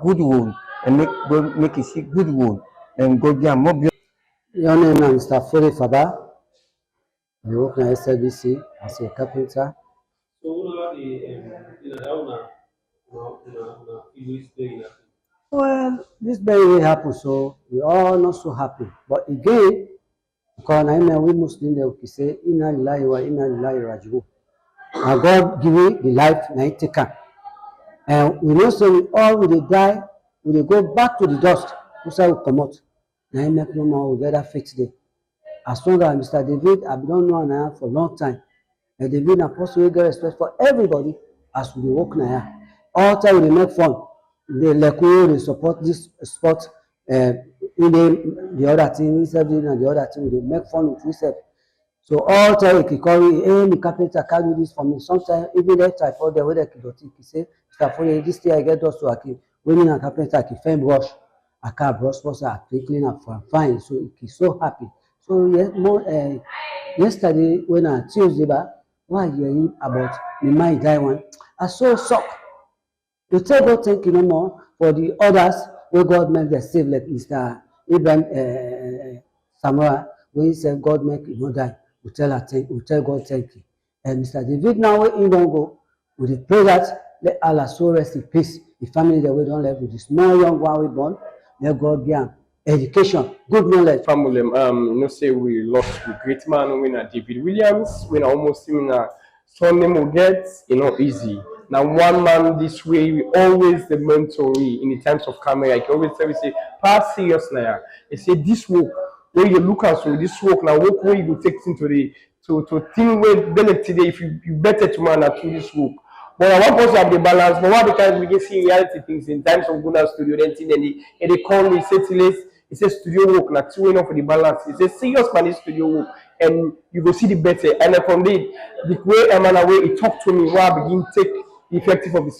good one and make it see good one and go get more. Your name is Mr. Fode Faba. I work in Slbc as a carpenter. Well, this very happened, so we all not so happy. But again, because we Muslims they will say, Inna lillahi wa inna ilaihi raji'un. And God give you the life, now it take am. And we know so we all will die, we will go back to the dust. We say we come out. Now he make no more, we get that fixed day. As long as Mr. David, I don't know now for a long time. And David and Apostle will get respect for everybody as we work now. All time we make fun. They support this sport. The other team, we and the other team, they make fun with ourselves. So all time he can call me, hey, the carpenter can do this for me. Sometimes even that I for the way they can say, Mr. Foley, this day I get us to a kid. When a carpenter I can find brush, I can brush for I can clean up for fine. So he's so happy. So yesterday when I Tuesday back, why you hearing about me mind die one? I so shocked. You tell God thank you no more for the others where God make them save like Mr. Abraham Samuel when he said God make you not die. We tell God thank you. And Mr. David now where he don't go, we pray that let Allah so rest in peace. The family that we don't live with the small young one we born, let God give them education, good knowledge. Family, say we lost a great man when David Williams, when almost similar son will get, easy. Now one man this way, we always the mentor in the times of camera. I can always tell you say, pass serious now. They say this work, when you look at so this work now, work where you go take into the to think where better today if you better tomorrow to this work. But I want us to have the balance, but what because we can see reality things in times of good studio, then and they call me, say it says studio work, not two enough for the balance. It's a serious man studio work, and you go see the better. And then from the way Emmanuel way he talked to me, where I begin take the effective of the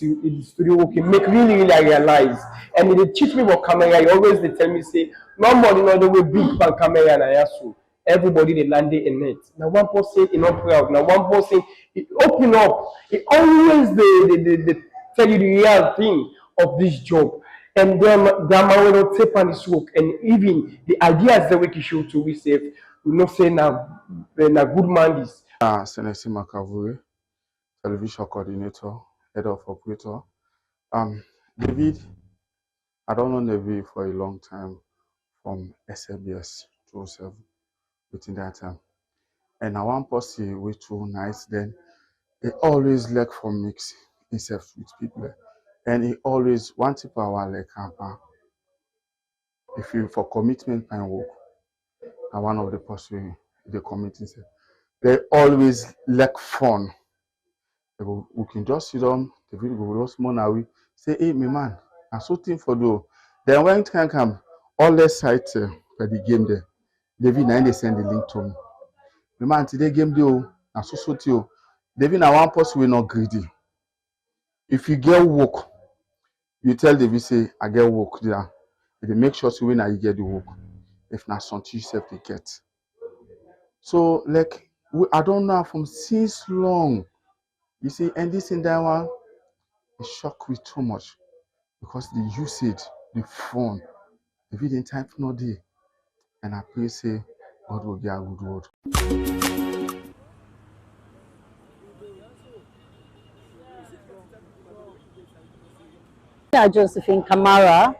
studio work, it make really I realize. And they teach me about camera. He always they tell me say, nobody know the way big fan camera and I so everybody they landed in it. Now one person is not proud. Now one person it open up. It always they tell you the real thing of this job. And then grandma will not take on this work. And even the ideas that we can show to we save, we not say now when a good man is. Senesi Makavure, television coordinator, head of operator. David, I don't know David for a long time from SBS 207 within that time. And I want to see which too nice then. He always like for mix himself with people. And he always wants power like camper. If you for commitment and work, and one of the person they commit himself. They always like fun. We can just sit down, the video go just more now. We say, hey, my man, I'm so thing for do. Then when it can come, all the sites for the game there. David, now they send the link to me. My man, today game deal, I'm so too. David, now one person will not greedy. If you get work, you tell David, say, I get work there. They make sure so when you get the work. If not something yourself they get. So, like, I don't know from since long. You see, and this in that one, it shocked me too much because the usage, the phone, the video type not there. And I pray say God will get a good word. Josephine Kamara.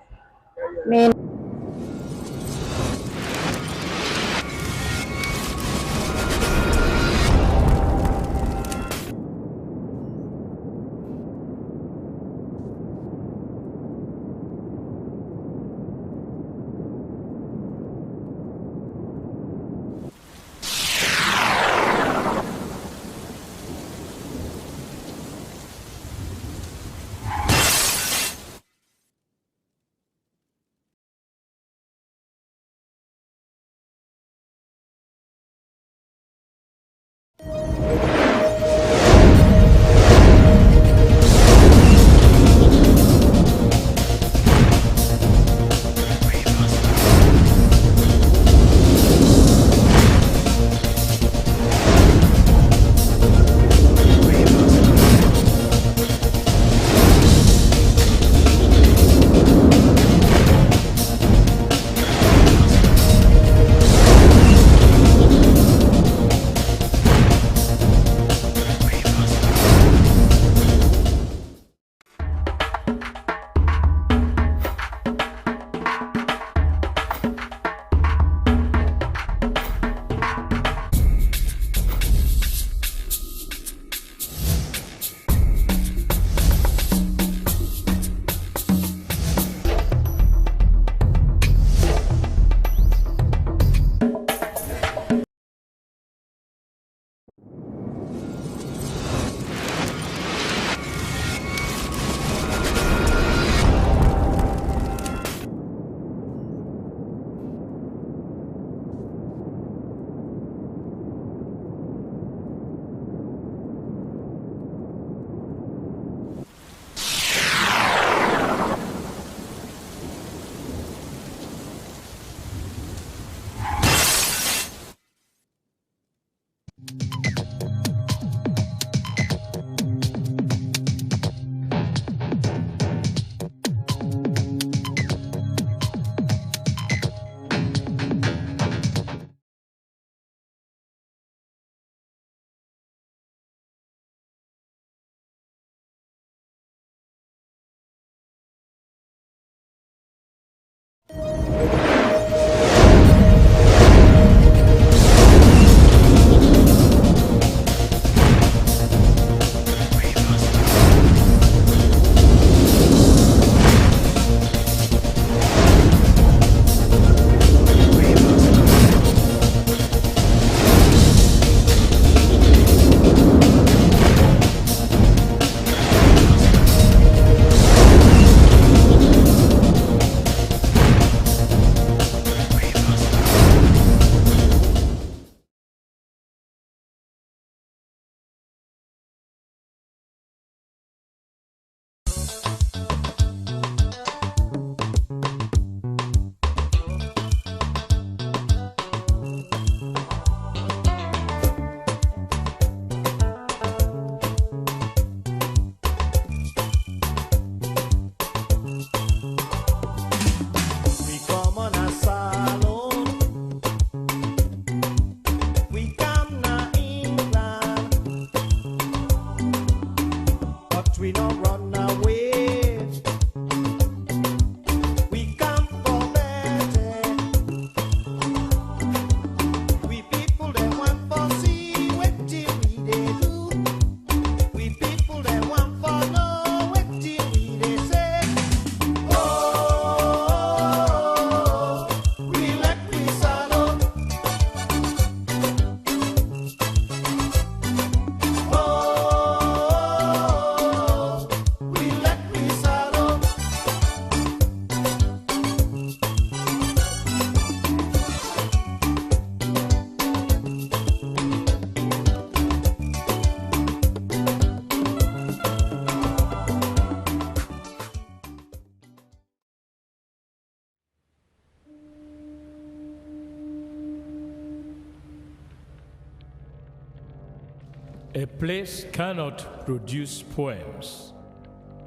A place cannot produce poems.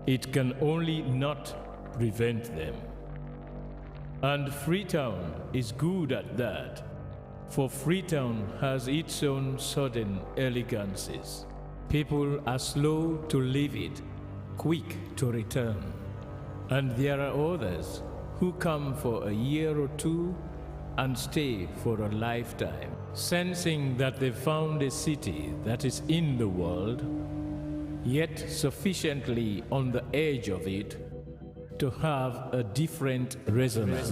It can only not prevent them. And Freetown is good at that, for Freetown has its own sudden elegances. People are slow to leave it, quick to return. And there are others who come for a year or two and stay for a lifetime, sensing that they found a city that is in the world, yet sufficiently on the edge of it to have a different resonance.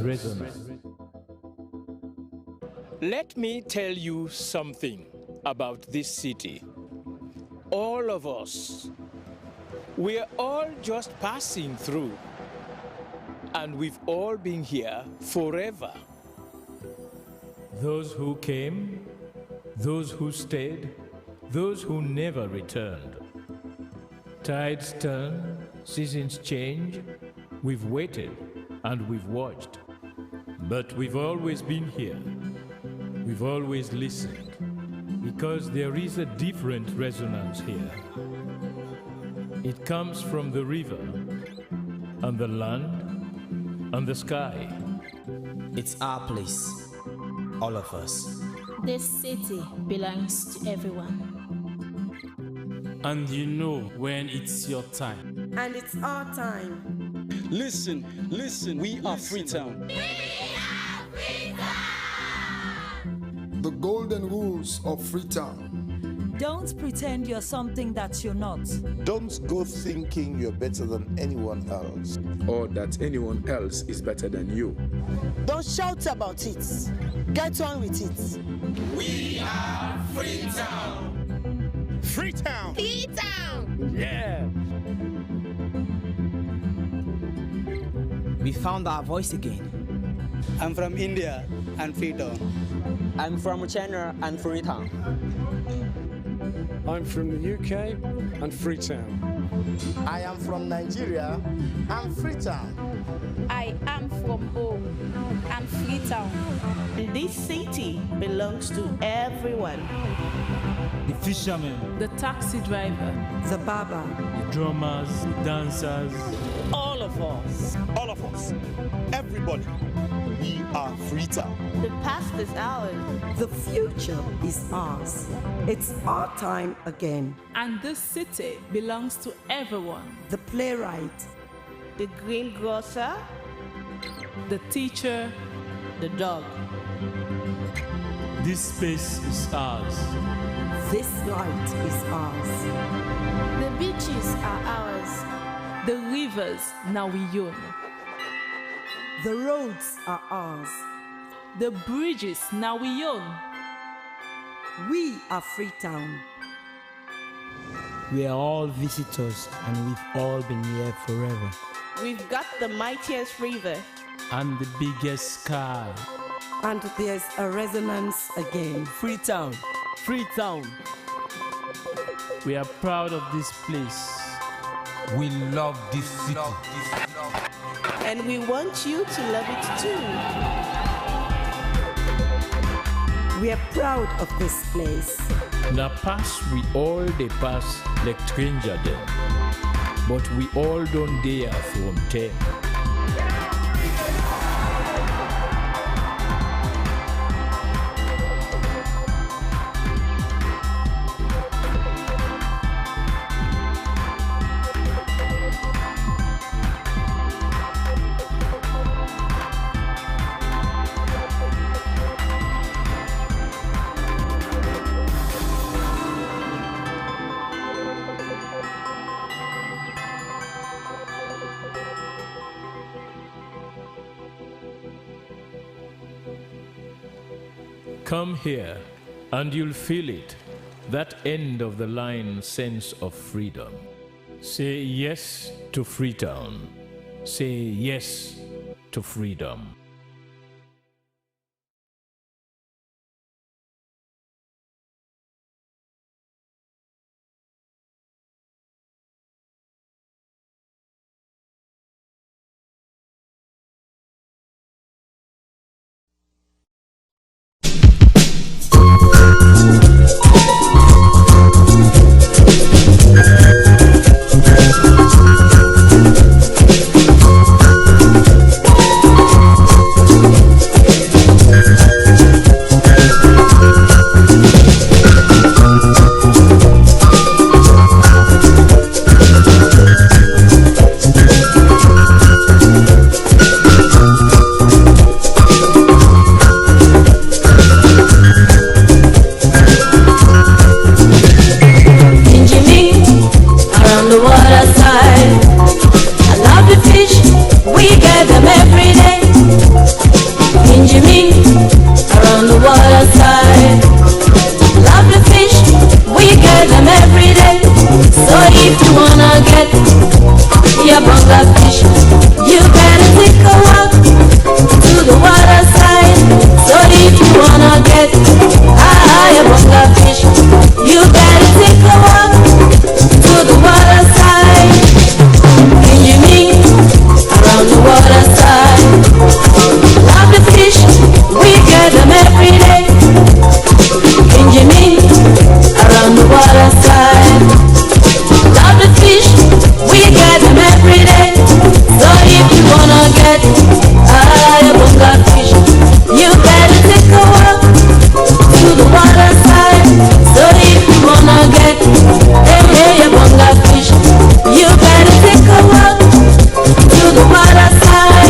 Let me tell you something about this city. All of us, we're all just passing through, and we've all been here forever. Those who came, those who stayed, those who never returned. Tides turn, seasons change. We've waited and we've watched. But we've always been here. We've always listened, because there is a different resonance here. It comes from the river, and the land, and the sky. It's our place, all of us. This city belongs to everyone. And you know when it's your time. And it's our time. Listen, we are Freetown. We are Freetown! The golden rules of Freetown. Don't pretend you're something that you're not. Don't go thinking you're better than anyone else, or that anyone else is better than you. Don't shout about it. Get on with it. We are Freetown. Freetown! Freetown! Yeah! We found our voice again. I'm from India and Freetown. I'm from China and Freetown. I'm from the UK and Freetown. I am from Nigeria and Freetown. I am from home and Freetown. This city belongs to everyone. The fishermen, the taxi driver, the barber, the drummers, the dancers. All of us. All of us. Everybody. We are Freetown. The past is ours. The future is ours. It's our time again. And this city belongs to everyone. The playwright, the greengrocer, the teacher, the dog. This space is ours. This light is ours. The beaches are ours. The rivers now we own. The roads are ours. The bridges now we own. We are Freetown. We are all visitors and we've all been here forever. We've got the mightiest river. And the biggest sky. And there's a resonance again. Freetown. Freetown. We are proud of this place. We love this city. And we want you to love it too. We are proud of this place. Na pass we all dey pass like stranger dem, but we all don dey from ten. Come here, and you'll feel it, that end of the line sense of freedom. Say yes to Freetown. Say yes to freedom. we get them every day. Injiming around the water side. Lovely fish, we get them every day. So if you wanna get your bunga fish, you better take a walk to the water side. So if you wanna get your bunga fish, you better take a walk to the water side. Injiming around the water side. Love the fish, we get them every day. Injiming around the water side. Love the fish, we get them every day. So if you wanna get a bunga fish, you better take a walk to the water side. So if you wanna get a bunga fish, you better take a walk to the water side.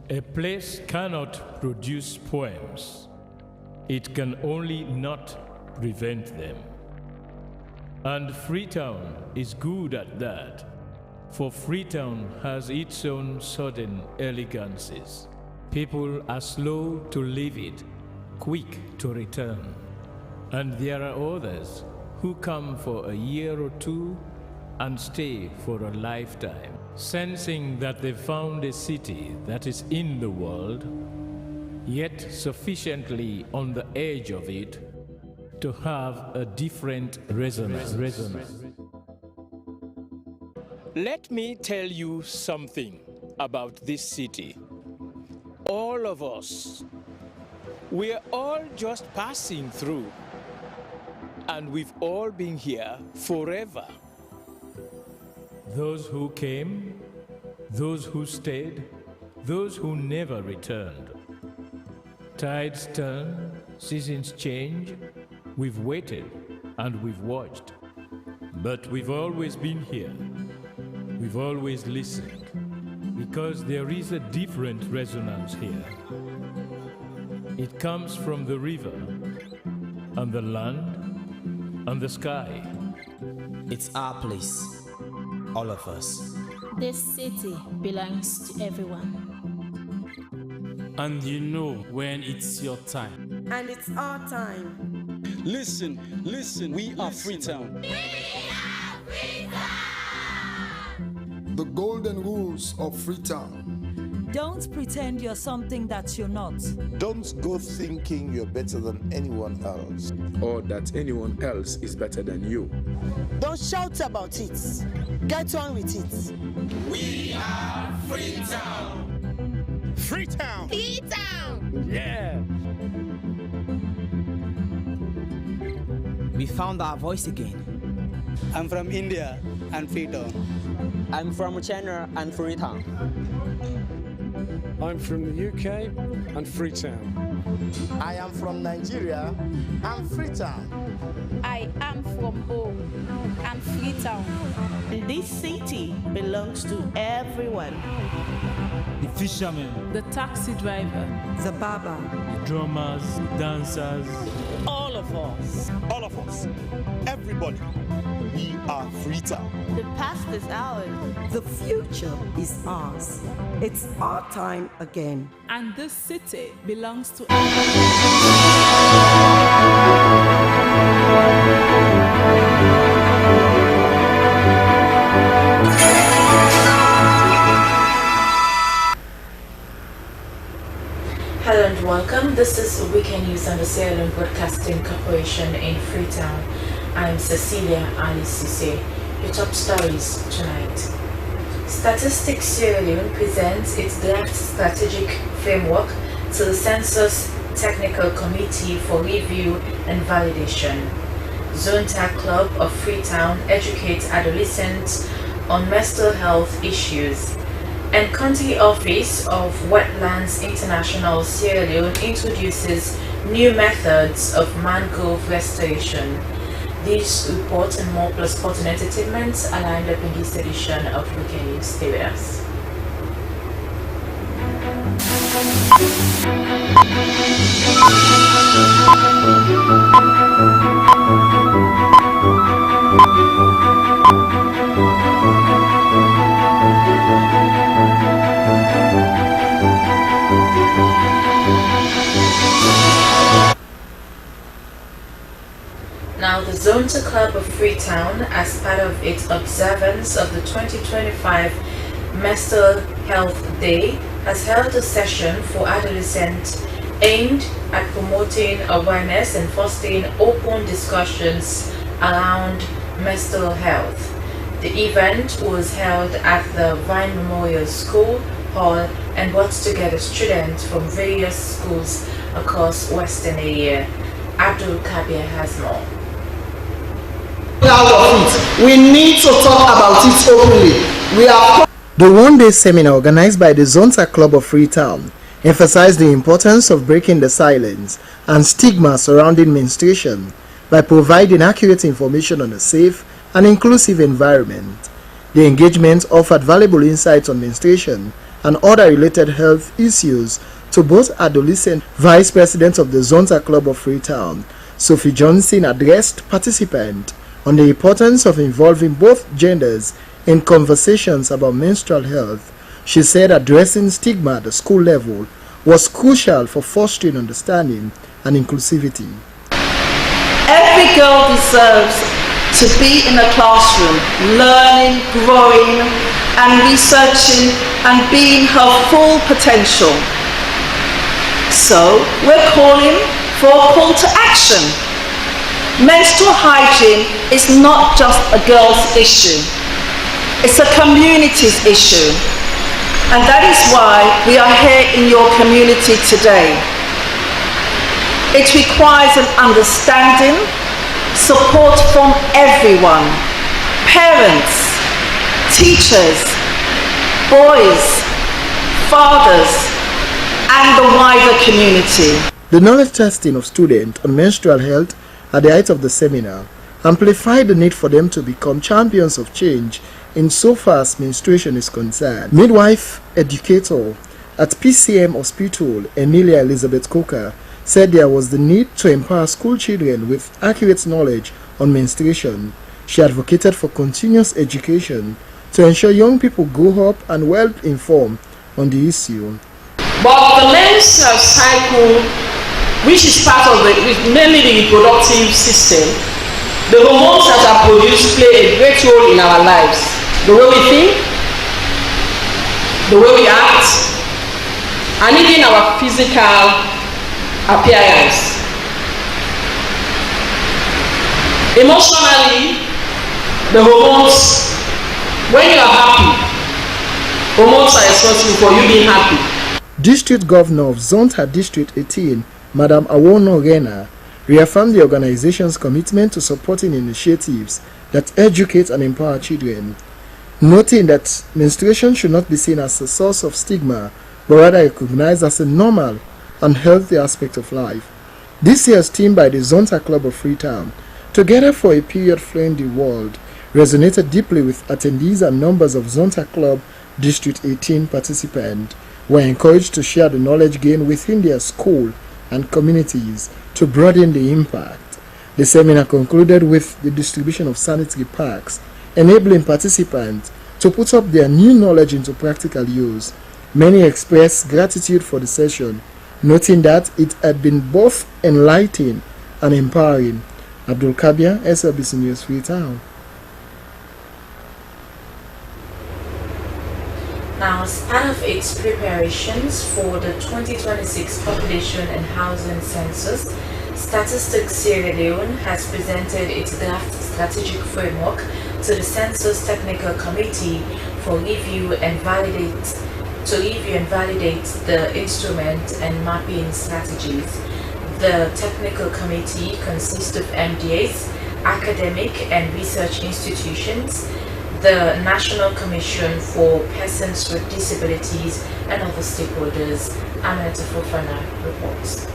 A place cannot produce poems. It can only not prevent them. And Freetown is good at that, for Freetown has its own sudden elegances. People are slow to leave it, quick to return. And there are others who come for a year or two and stay for a lifetime, sensing that they've found a city that is in the world, yet sufficiently on the edge of it to have a different resonance. Let me tell you something about this city. All of us, we're all just passing through, and we've all been here forever. Those who came, those who stayed, those who never returned. Tides turn, seasons change, we've waited and we've watched. But we've always been here. We've always listened, because there is a different resonance here. It comes from the river, and the land, and the sky. It's our place, all of us. This city belongs to everyone. And you know when it's your time. And it's our time. Listen, we are Freetown. We are Freetown! The golden rules of Freetown. Don't pretend you're something that you're not. Don't go thinking you're better than anyone else. Or that anyone else is better than you. Don't shout about it. Get on with it. We are Freetown. Freetown. Freetown. Yeah. We found our voice again. I'm from India and Freetown. I'm from Kenema and Freetown. I'm from the UK and Freetown. I am from Nigeria and Freetown. I am from home and Freetown. This city belongs to everyone. The fishermen, the taxi driver, the barber, the drummers, the dancers. All of us, everybody, We are Freetown. The past is ours. The future is ours. It's our time again. And this city belongs to Hello and welcome. This is Weekend News on the Sierra Leone Broadcasting Corporation in Freetown. I'm Cecilia Ali Sise. Your top stories tonight. Statistics Sierra Leone presents its draft strategic framework to the Census Technical Committee for review and validation. Zonta Club of Freetown educates adolescents on mental health issues. And County Office of Wetlands International Sierra Leone introduces new methods of mangrove restoration. These reports and more plus sport and entertainment are lined up in this edition of Weekend News. Stay with us. Now, the Zonta Club of Freetown, as part of its observance of the 2025 Mental Health Day, has held a session for adolescents aimed at promoting awareness and fostering open discussions around mental health. The event was held at the Vine Memorial School Hall and brought together students from various schools across Western area. Abdul Kabir has more. We need to talk about it openly. The one-day seminar organized by the Zonta Club of Freetown emphasized the importance of breaking the silence and stigma surrounding menstruation by providing accurate information on a safe and inclusive environment. The engagement offered valuable insights on menstruation and other related health issues to both adolescents. Vice President of the Zonta Club of Freetown, Sophie Johnson, addressed participants on the importance of involving both genders in conversations about menstrual health. She said addressing stigma at the school level was crucial for fostering understanding and inclusivity. Every girl deserves to be in a classroom, learning, growing, and researching and being her full potential. So we're calling for a call to action. Menstrual hygiene is not just a girl's issue, it's a community's issue. And that is why we are here in your community today. It requires an understanding, support from everyone, parents, teachers, boys, fathers, and the wider community. The knowledge testing of students on menstrual health at the height of the seminar amplified the need for them to become champions of change insofar as menstruation is concerned. Midwife educator at PCM Hospital, Emilia Elizabeth Coker, said there was the need to empower school children with accurate knowledge on menstruation. She advocated for continuous education to ensure young people grow up and well informed on the issue. But the menstrual cycle, which is part of mainly the reproductive system, the hormones that are produced play a great role in our lives. The way we think, the way we act, and even our physical appearance. Emotionally, the hormones, when you are happy, hormones are responsible for you being happy. District Governor of Zonta District 18, Madam Awono Rena, reaffirmed the organization's commitment to supporting initiatives that educate and empower children, noting that menstruation should not be seen as a source of stigma, but rather recognized as a normal and healthy aspect of life. This year's theme by the Zonta Club of Freetown, Together for a Period Flowing the World, resonated deeply with attendees, and numbers of Zonta Club District 18 participants were encouraged to share the knowledge gained within their school and communities to broaden the impact. The seminar concluded with the distribution of sanitary packs, enabling participants to put up their new knowledge into practical use. Many expressed gratitude for the session, noting that it had been both enlightening and empowering. Abdul Kabir, SLBC News, Freetown. Now, as part of its preparations for the 2026 Population and Housing Census, Statistics Sierra Leone has presented its draft strategic framework to the Census Technical Committee for review and validate the instrument and mapping strategies. The technical committee consists of MDAs, academic and research institutions, the National Commission for Persons with Disabilities, and other stakeholders. Aminata Fofana reports.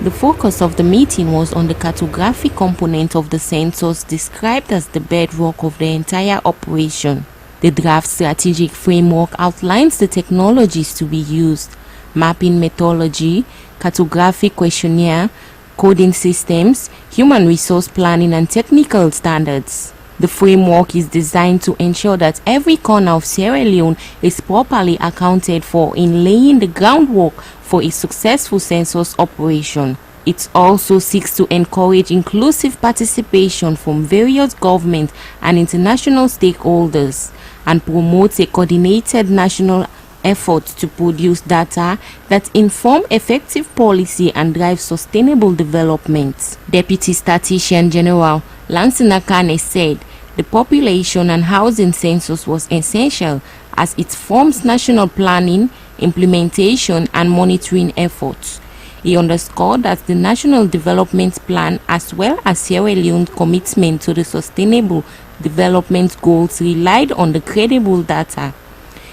The focus of the meeting was on the cartographic component of the census, described as the bedrock of the entire operation. The draft strategic framework outlines the technologies to be used: mapping methodology, cartographic questionnaire, coding systems, human resource planning, and technical standards. The framework is designed to ensure that every corner of Sierra Leone is properly accounted for in laying the groundwork for a successful census operation. It also seeks to encourage inclusive participation from various government and international stakeholders and promotes a coordinated national effort to produce data that inform effective policy and drive sustainable development. Deputy Statistician General Lansina Kane said the population and housing census was essential as it forms national planning, implementation, and monitoring efforts. He underscored that the National Development Plan, as well as Sierra Leone's commitment to the Sustainable Development Goals, relied on the credible data.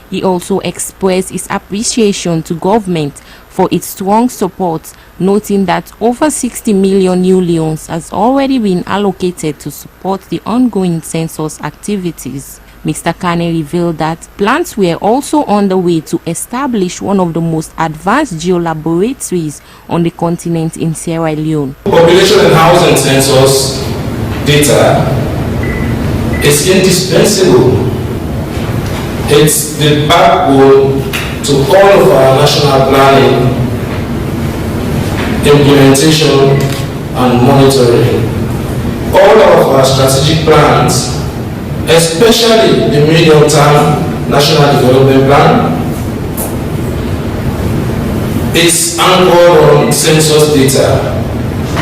He also expressed his appreciation to government for its strong support, noting that over 60 million new leons has already been allocated to support the ongoing census activities. Mr. Kane revealed that plans were also on the way to establish one of the most advanced geolaboratories on the continent in Sierra Leone. Population and housing census data is indispensable. It's the backbone to all of our national planning, implementation, and monitoring. All of our strategic plans, especially the medium-term National Development Plan, is anchored on census data.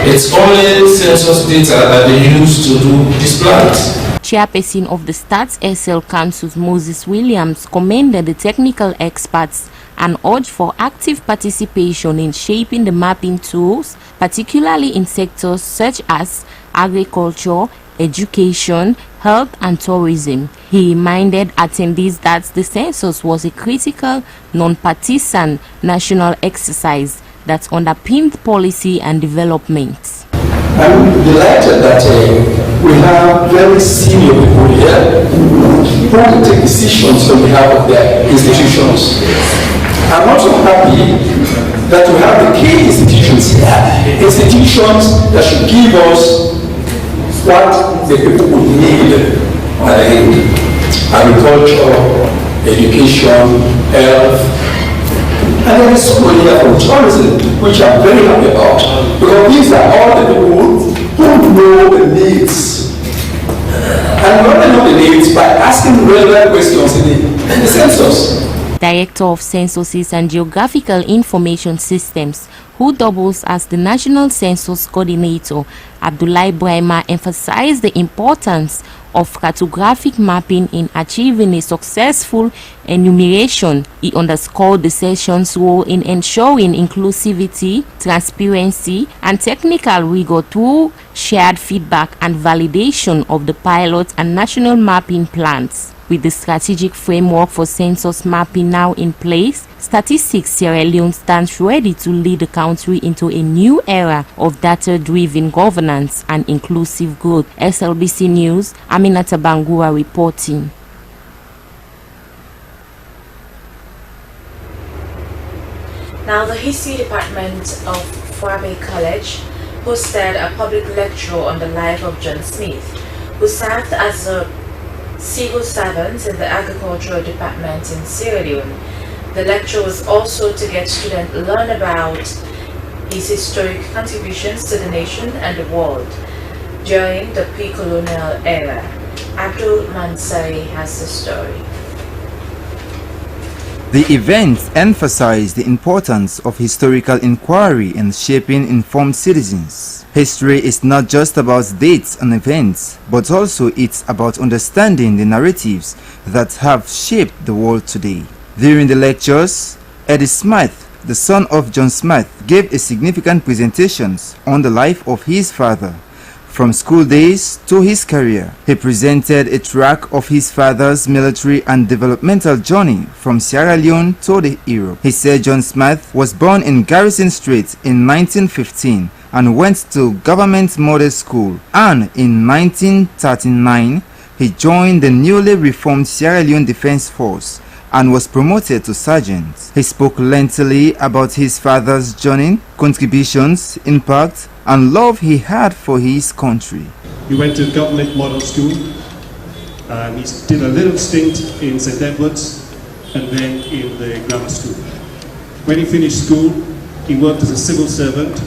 It's only census data that they use to do these plans. Chairperson of the Stats SL Council, Moses Williams, commended the technical experts and urged for active participation in shaping the mapping tools, particularly in sectors such as agriculture, education, health, and tourism. He reminded attendees that the census was a critical, non-partisan national exercise that underpinned policy and development. I'm delighted that we have very senior people here who can take decisions on behalf of their institutions. I'm also happy that we have the key institutions here, institutions that should give us what the people would need: agriculture, education, health. And there is so many from tourism, which I'm very happy about, because these are all the people who know the needs. And we only know the needs by asking relevant questions in the census. Director of Censuses and Geographical Information Systems, who doubles as the National Census Coordinator, Abdullah Brahima, emphasized the importance of cartographic mapping in achieving a successful enumeration. He underscored the session's role in ensuring inclusivity, transparency, and technical rigor through shared feedback and validation of the pilot and national mapping plans. With the strategic framework for census mapping now in place, Statistics Sierra Leone stands ready to lead the country into a new era of data-driven governance and inclusive growth. SLBC News, Aminata Bangura reporting. Now, the History Department of of Wabe College hosted a public lecture on the life of John Smith, who served as a civil servant in the agricultural department in Sierra Leone. The lecture was also to get students learn about his historic contributions to the nation and the world during the pre-colonial era. Abdul Mansari has the story. The event emphasized the importance of historical inquiry in shaping informed citizens. History is not just about dates and events, but also it's about understanding the narratives that have shaped the world today. During the lectures, Eddie Smith, the son of John Smith, gave a significant presentation on the life of his father. From school days to his career, he presented a track of his father's military and developmental journey from Sierra Leone to the Europe. He said John Smith was born in Garrison Street in 1915 and went to government model school, and in 1939 he joined the newly reformed Sierra Leone Defense Force and was promoted to sergeant. He spoke lengthily about his father's journey, contributions, impact, and love he had for his country. He went to government model school, and he did a little stint in St. Edward's and then in the grammar school. When he finished school, he worked as a civil servant.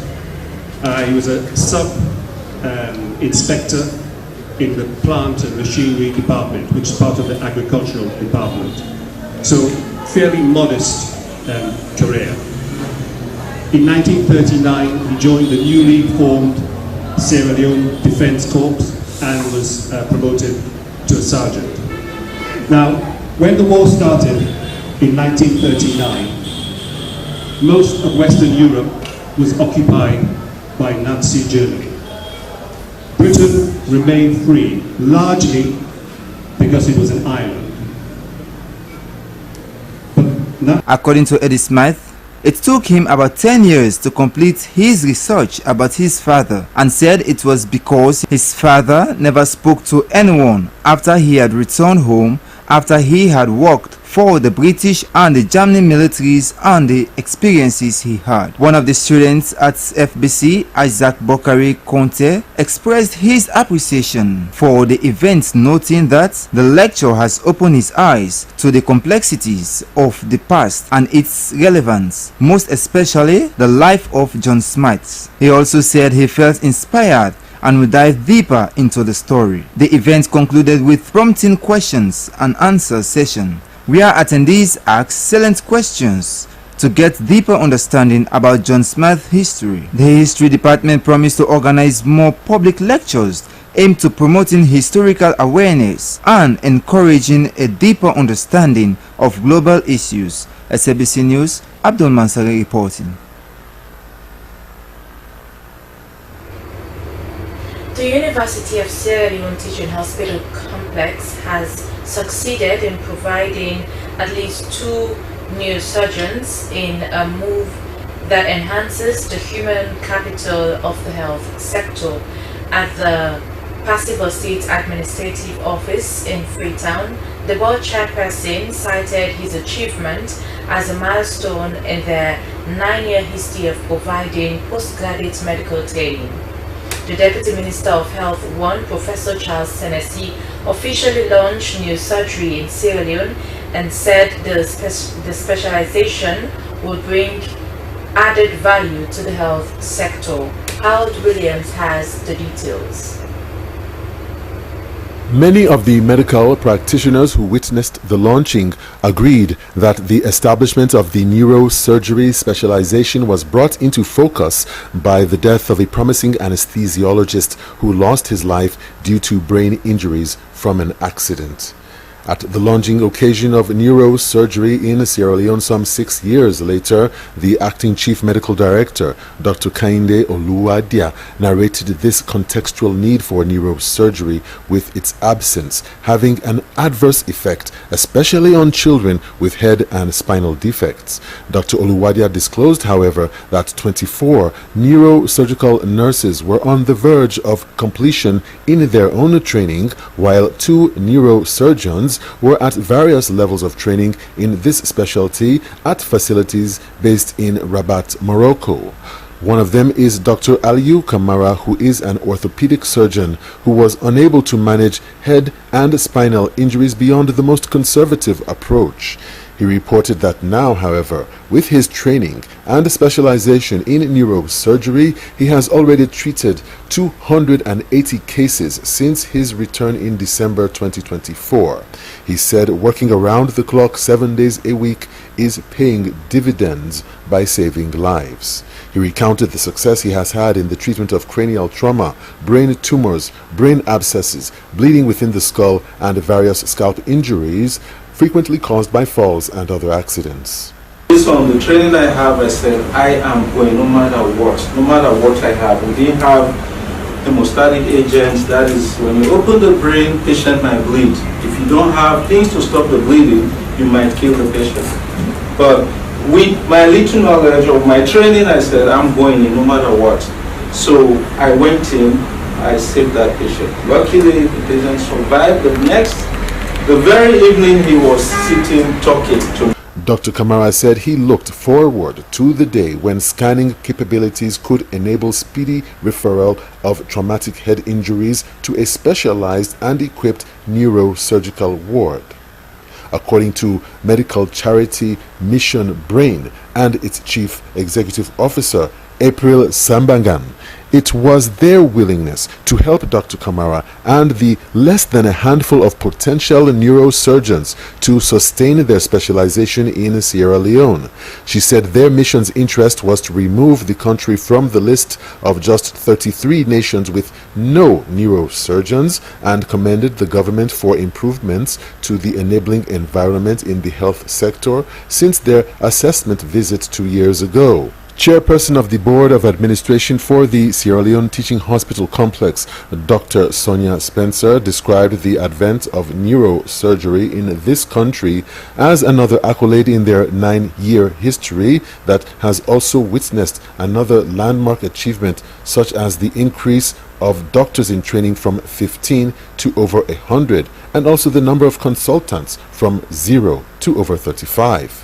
He was a sub-inspector in the plant and machinery department, which is part of the agricultural department. So, fairly modest career. In 1939, he joined the newly formed Sierra Leone Defense Corps and was promoted to a sergeant. Now, when the war started in 1939, most of Western Europe was occupied by Nazi Germany. Britain remained free, largely because it was an island. According to Eddie Smith, it took him about 10 years to complete his research about his father, and said it was because his father never spoke to anyone after he had returned home after he had worked for the British and the German militaries and the experiences he had. One of the students at FBC, Isaac Bokari Conte, expressed his appreciation for the event, noting that the lecture has opened his eyes to the complexities of the past and its relevance, most especially the life of John Smith. He also said he felt inspired and will dive deeper into the story. The event concluded with prompting questions and answer session, where attendees asked salient questions to get deeper understanding about John Smith's history. The history department promised to organize more public lectures aimed to promoting historical awareness and encouraging a deeper understanding of global issues. Slbc News, Abdul Mansari reporting. The University of Sierra Leone Teaching Hospital Complex has succeeded in providing at least 2 new surgeons in a move that enhances the human capital of the health sector. At the Passive State Administrative Office in Freetown, the board chairperson cited his achievement as a milestone in their 9-year history of providing postgraduate medical training. The Deputy Minister of Health 1, Professor Charles Tennessee, officially launched new surgery in Sierra Leone and said the specialization will bring added value to the health sector. Harold Williams has the details. Many of the medical practitioners who witnessed the launching agreed that the establishment of the neurosurgery specialization was brought into focus by the death of a promising anesthesiologist who lost his life due to brain injuries from an accident. At the launching occasion of neurosurgery in Sierra Leone some 6 years later, the acting chief medical director, Dr. Kainde Oluwadia, narrated this contextual need for neurosurgery, with its absence having an adverse effect, especially on children with head and spinal defects. Dr. Oluwadia disclosed, however, that 24 neurosurgical nurses were on the verge of completion in their own training, while 2 neurosurgeons were at various levels of training in this specialty at facilities based in Rabat, Morocco. One of them is Dr. Aliyu Kamara, who is an orthopedic surgeon who was unable to manage head and spinal injuries beyond the most conservative approach. He reported that now, however, with his training and specialization in neurosurgery, he has already treated 280 cases since his return in December 2024. He said working around the clock 7 days a week is paying dividends by saving lives. He recounted the success he has had in the treatment of cranial trauma, brain tumors, brain abscesses, bleeding within the skull, and various scalp injuries frequently caused by falls and other accidents. Based on the training I have, I said I am going no matter what I have. We didn't have hemostatic agents, that is when you open the brain, patient might bleed. If you don't have things to stop the bleeding, you might kill the patient. But with my little knowledge of my training, I said I'm going in no matter what. So I went in, I saved that patient. Luckily the patient survived. The very evening he was sitting talking to me. Dr. Kamara said he looked forward to the day when scanning capabilities could enable speedy referral of traumatic head injuries to a specialized and equipped neurosurgical ward. According to medical charity Mission Brain and its chief executive officer, April Sambangan, it was their willingness to help Dr. Kamara and the less than a handful of potential neurosurgeons to sustain their specialization in Sierra Leone. She said their mission's interest was to remove the country from the list of just 33 nations with no neurosurgeons, and commended the government for improvements to the enabling environment in the health sector since their assessment visit 2 years ago. Chairperson of the Board of Administration for the Sierra Leone Teaching Hospital Complex, Dr. Sonia Spencer, described the advent of neurosurgery in this country as another accolade in their 9-year history that has also witnessed another landmark achievement, such as the increase of doctors in training from 15 to over 100, and also the number of consultants from 0 to over 35.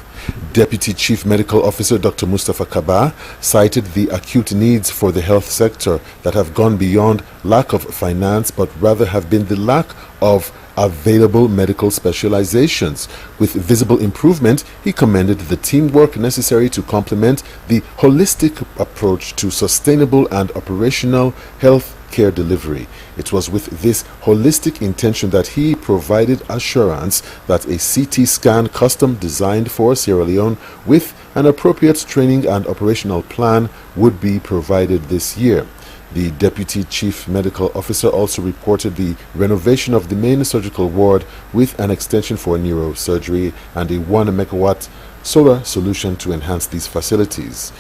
Deputy Chief Medical Officer Dr. Mustafa Kaba cited the acute needs for the health sector that have gone beyond lack of finance, but rather have been the lack of available medical specializations. With visible improvement, he commended the teamwork necessary to complement the holistic approach to sustainable and operational health care delivery. It was with this holistic intention that he provided assurance that a CT scan custom designed for Sierra Leone with an appropriate training and operational plan would be provided this year. The Deputy Chief Medical Officer also reported the renovation of the main surgical ward with an extension for neurosurgery and a 1 megawatt solar solution to enhance these facilities.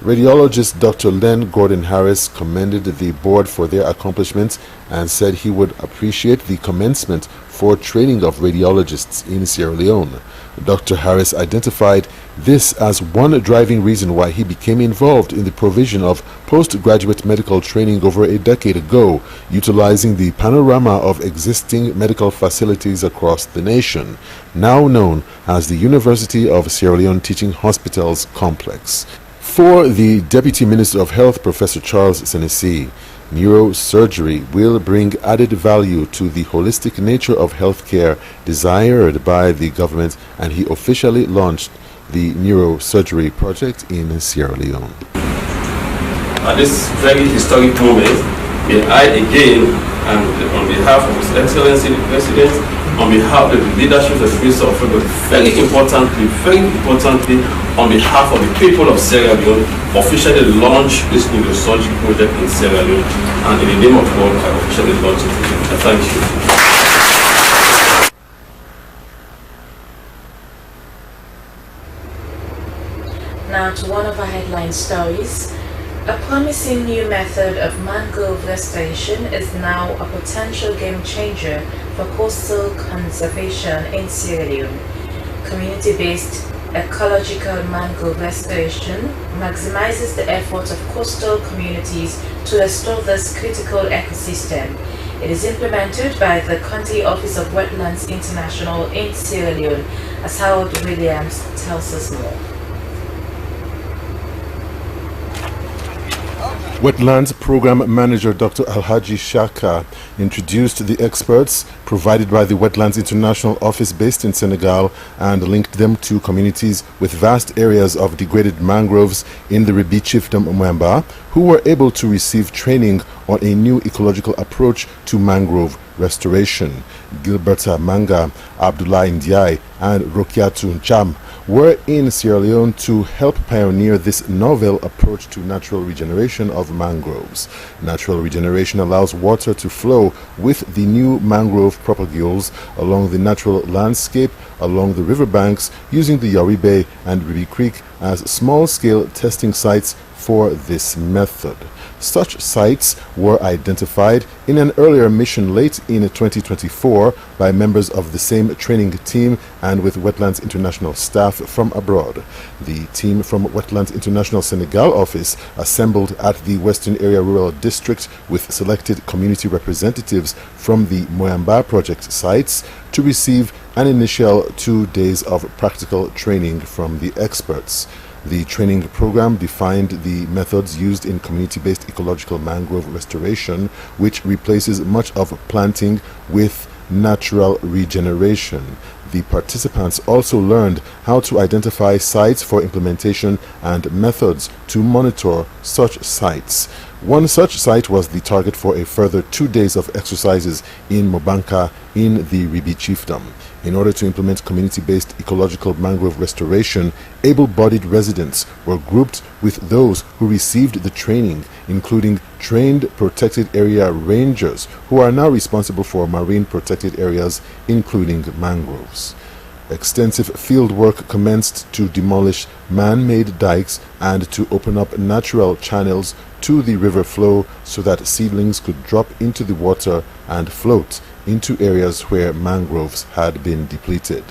Radiologist Dr. Len Gordon Harris commended the board for their accomplishments and said he would appreciate the commencement for training of radiologists in Sierra Leone. Dr. Harris identified this as one driving reason why he became involved in the provision of postgraduate medical training over a decade ago, utilizing the panorama of existing medical facilities across the nation, now known as the University of Sierra Leone Teaching Hospitals Complex. For the Deputy Minister of Health, Professor Charles Senesi, neurosurgery will bring added value to the holistic nature of healthcare desired by the government, and he officially launched the neurosurgery project in Sierra Leone. At this very historic moment, may I again, and on behalf of His Excellency the President, on behalf of the leadership of the Minister of Health, very importantly, on behalf of the people of Sierra Leone, officially launch this neurosurgery project in Sierra Leone, and in the name of God, I officially launch it. Thank you. Now to one of our headline stories. A promising new method of mangrove restoration is now a potential game changer for coastal conservation in Sierra Leone. Community-based ecological mangrove restoration maximizes the effort of coastal communities to restore this critical ecosystem. It is implemented by the County Office of Wetlands International in Sierra Leone, as Howard Williams tells us more. Wetlands Program Manager Dr. Alhaji Shaka introduced the experts provided by the Wetlands International Office based in Senegal and linked them to communities with vast areas of degraded mangroves in the Ribi Chiefdom Mwamba, who were able to receive training on a new ecological approach to mangrove restoration. Gilberta Manga, Abdullah Ndiaye and Rokiatu Cham were in Sierra Leone to help pioneer this novel approach to natural regeneration of mangroves. Natural regeneration allows water to flow with the new mangrove propagules along the natural landscape along the riverbanks, using the Yaribe and Ribi Creek as small-scale testing sites for this method. Such sites were identified in an earlier mission late in 2024 by members of the same training team and with Wetlands International staff from abroad. The team from Wetlands International Senegal office assembled at the Western Area Rural District with selected community representatives from the Moyamba project sites to receive an initial 2 days of practical training from the experts. The training program defined the methods used in community-based ecological mangrove restoration, which replaces much of planting with natural regeneration. The participants also learned how to identify sites for implementation and methods to monitor such sites. One such site was the target for a further 2 days of exercises in Mobanka in the Ribi Chiefdom. In order to implement community-based ecological mangrove restoration, able-bodied residents were grouped with those who received the training, including trained protected area rangers who are now responsible for marine protected areas, including mangroves. Extensive field work commenced to demolish man-made dikes and to open up natural channels to the river flow so that seedlings could drop into the water and float into areas where mangroves had been depleted.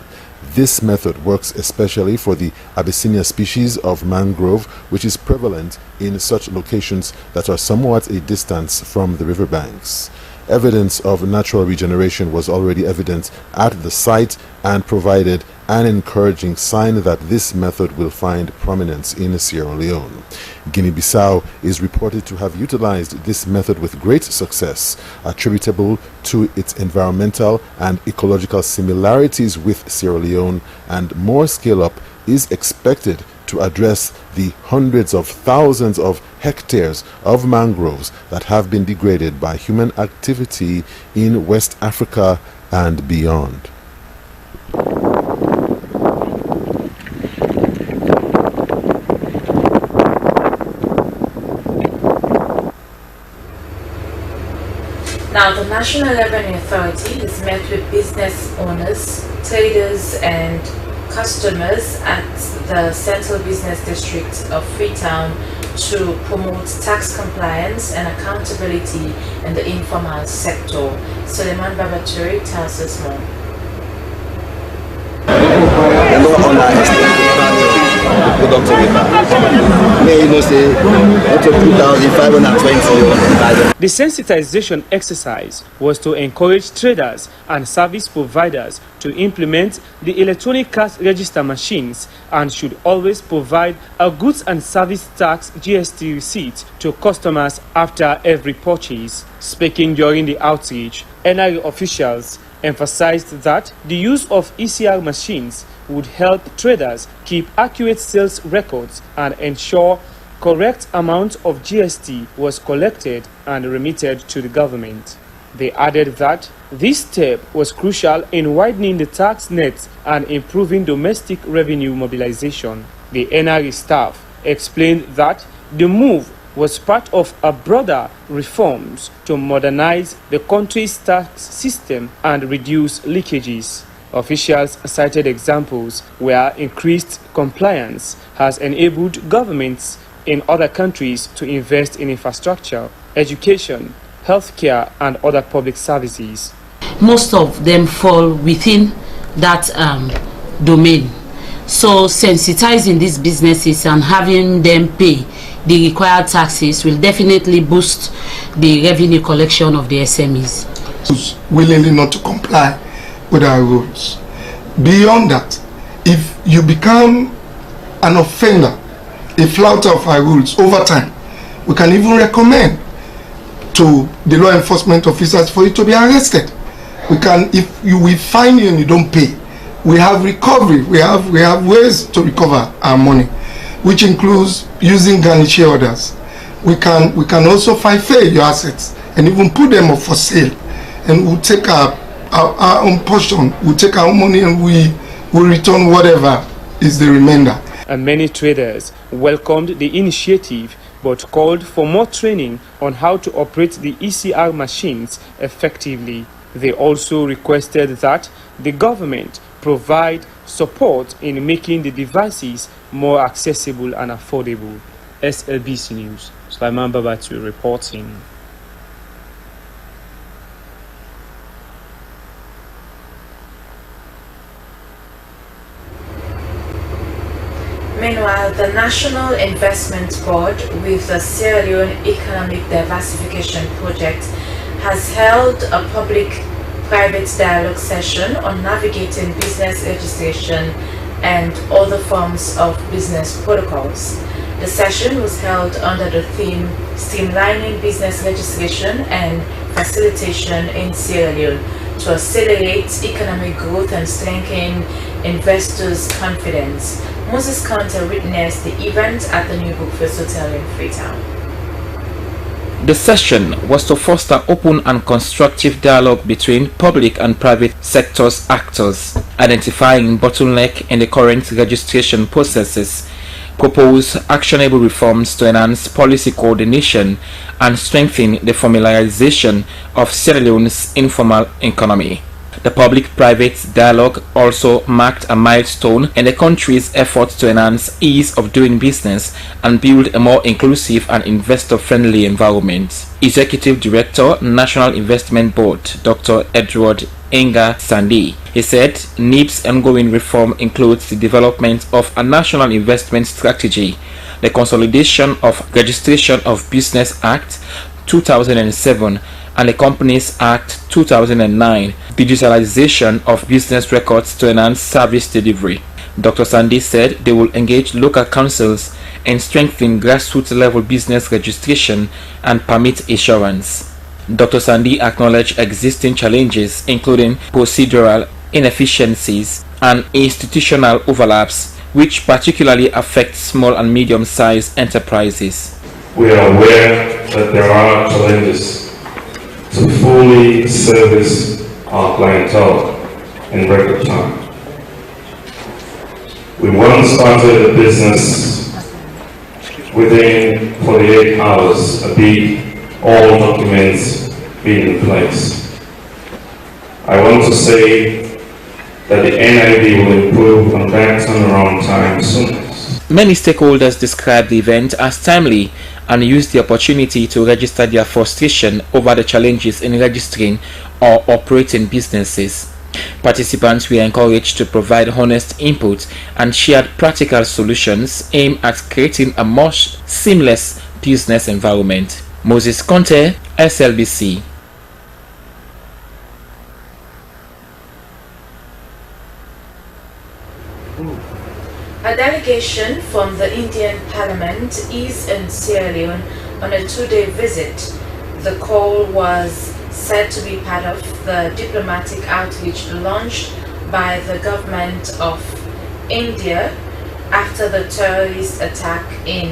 This method works especially for the Abyssinia species of mangrove, which is prevalent in such locations that are somewhat a distance from the riverbanks. Evidence of natural regeneration was already evident at the site and provided an encouraging sign that this method will find prominence in Sierra Leone. Guinea-Bissau is reported to have utilized this method with great success, attributable to its environmental and ecological similarities with Sierra Leone, and more scale-up is expected to address the hundreds of thousands of hectares of mangroves that have been degraded by human activity in West Africa and beyond. Now, the National Revenue Authority has met with business owners, traders and customers at the Central Business District of Freetown to promote tax compliance and accountability in the informal sector. Suleiman Babaturi tells us more. The sensitization exercise was to encourage traders and service providers to implement the electronic cash register machines and should always provide a goods and service tax GST receipt to customers after every purchase. Speaking during the outreach, NRA officials emphasized that the use of ECR machines would help traders keep accurate sales records and ensure correct amount of GST was collected and remitted to the government. They added that this step was crucial in widening the tax net and improving domestic revenue mobilization. The NRA staff explained that the move was part of a broader reforms to modernize the country's tax system and reduce leakages. Officials cited examples where increased compliance has enabled governments in other countries to invest in infrastructure, education, healthcare, and other public services. Most of them fall within that domain. So sensitizing these businesses and having them pay the required taxes will definitely boost the revenue collection of the SMEs. Willingly not to comply with our rules. Beyond that, if you become an offender, a flouter of our rules over time, We can even recommend to the law enforcement officers for you to be arrested. We can, if we find you and you don't pay, we have recovery. We have ways to recover our money, which includes using garnish orders. We can also forfeit your assets and even put them up for sale, and we'll take our own portion. We'll take our own money and we will return whatever is the remainder. And many traders welcomed the initiative but called for more training on how to operate the ECR machines effectively. They also requested that the government provide support in making the devices more accessible and affordable. SLBC News, Sulaiman Babatu reporting. Meanwhile, the National Investment Board with the Sierra Leone Economic Diversification Project has held a public-private dialogue session on navigating business registration and other forms of business protocols. The session was held under the theme Streamlining Business Registration and Facilitation in Sierra Leone to accelerate economic growth and strengthen investors' confidence. Moses Counter witnessed the event at the New Brookfield Hotel in Freetown. The session was to foster open and constructive dialogue between public and private sectors actors, identifying bottleneck in the current registration processes, propose actionable reforms to enhance policy coordination and strengthen the formalization of Sierra Leone's informal economy. The public-private dialogue also marked a milestone in the country's efforts to enhance ease of doing business and build a more inclusive and investor-friendly environment. Executive Director, National Investment Board, Dr. Edward Enga Sandi. He said NIB's ongoing reform includes the development of a national investment strategy, the consolidation of Registration of Business Act 2007 and the Companies Act 2009, digitalization of business records to enhance service delivery. Dr. Sandi said they will engage local councils and strengthen grassroots level business registration and permit issuance. Dr. Sandi acknowledged existing challenges including procedural inefficiencies and institutional overlaps, which particularly affect small and medium-sized enterprises. We are aware that there are challenges to fully service our clientele in record time. We once started a business within 48 hours, albeit all documents being in place. I want to say that the NIB will improve on that turnaround time soon. Many stakeholders described the event as timely and used the opportunity to register their frustration over the challenges in registering or operating businesses. Participants were encouraged to provide honest input and shared practical solutions aimed at creating a more seamless business environment. Moses Conte, SLBC. A delegation from the Indian Parliament is in Sierra Leone on a two-day visit. The call was said to be part of the diplomatic outreach launched by the government of India after the terrorist attack in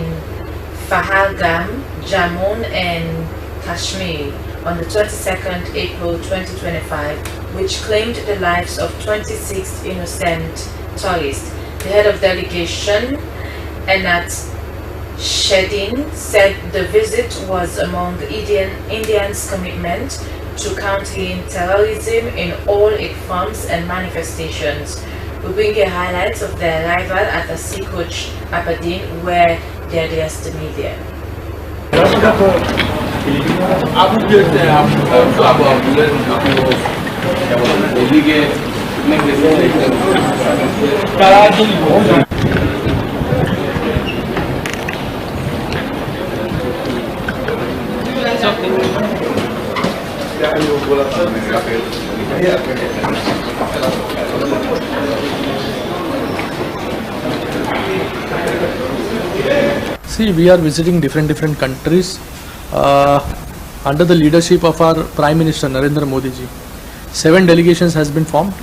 Pahalgam, Jammu and Kashmir on the 22nd April 2025, which claimed the lives of 26 innocent tourists. The head of delegation, Anat Shedin, said the visit was among India's commitment to countering terrorism in all its forms and manifestations. We bring you highlights of their arrival at the sea coach Aberdeen, where they addressed the media. See, we are visiting different countries under the leadership of our Prime Minister Narendra Modi ji. 7 delegations has been formed,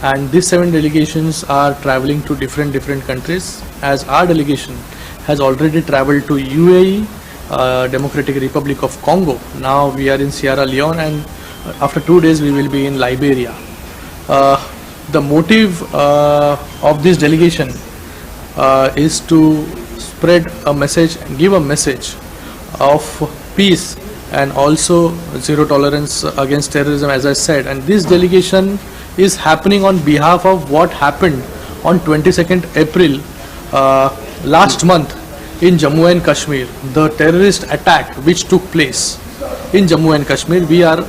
and these 7 delegations are traveling to different countries, as our delegation has already traveled to UAE, Democratic Republic of Congo. Now we are in Sierra Leone, and after 2 days we will be in Liberia. The motive of this delegation is to spread a message, give a message of peace and also zero tolerance against terrorism, as I said. And this delegation is happening on behalf of what happened on 22nd April last month in Jammu and Kashmir, the terrorist attack which took place in Jammu and Kashmir. We are